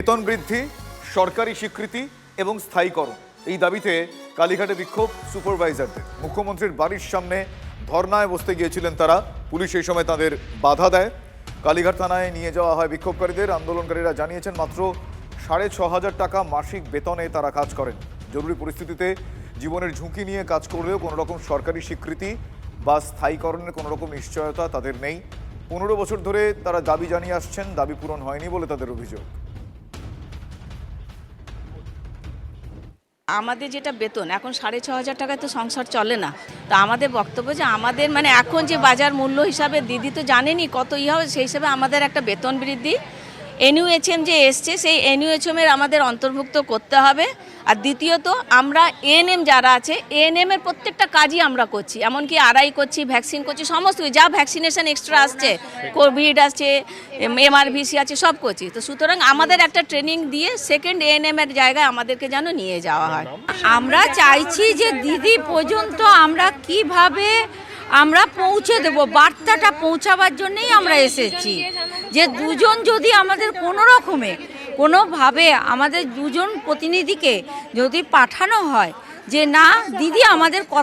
বেতন বৃদ্ধি, সরকারি স্বীকৃতি এবং স্থায়ীকরণ এই দাবিতে কালীঘাটে বিক্ষোভ সুপারভাইজারদের। মুখ্যমন্ত্রীর বাড়ির সামনে ধর্নায় বসতে গিয়েছিলেন তারা, পুলিশ এই সময় তাদের বাধা দেয়। কালীঘাট থানায় নিয়ে যাওয়া হয় বিক্ষোভকারীদের। আন্দোলনকারীরা জানিয়েছেন মাত্র 6,500 টাকা মাসিক বেতনে তারা কাজ করেন। জরুরি পরিস্থিতিতে জীবনের ঝুঁকি নিয়ে কাজ করলেও কোনো রকম সরকারি স্বীকৃতি বা স্থায়ীকরণের কোনো রকম নিশ্চয়তা তাদের নেই। 15 বছর ধরে তারা দাবি জানিয়ে আসছেন, দাবি পূরণ হয়নি বলে তাদের অভিযোগ। আমাদের যেটা বেতন এখন 6,500 টাকায় তো সংসার চলে না। তো আমাদের বক্তব্য যে আমাদের এখন যে বাজার মূল্য হিসাবে দিদি তো জানেনি কত হবে, সেই হিসাবে আমাদের একটা বেতন বৃদ্ধি NUHM যে এসছে সেই NUHM-এর আমাদের অন্তর্ভুক্ত করতে হবে। আর দ্বিতীয়ত আমরা ANM যারা আছে ANM এর প্রত্যেকটা কাজই আমরা করছি, এমনকি RI করছি, ভ্যাকসিন করছি, সমস্ত যা ভ্যাকসিনেশন এক্সট্রা আসছে, কোভিড আছে, MRVC আছে, সব করছি। তো সুতরাং আমাদের একটা ট্রেনিং দিয়ে সেকেন্ড ANM এর জায়গায় আমাদেরকে যেন নিয়ে যাওয়া হয়। আমরা চাইছি যে দিদি পর্যন্ত আমরা কিভাবে আমরা পৌঁছে দেব, বার্তাটা পৌঁছাবার জন্যই আমরা এসেছি। যে দুজন যদি আমাদের কোনো রকমে কোনোভাবে আমাদের দুজন প্রতিনিধিকে যদি পাঠানো হয় যে না দিদি আমাদের কথা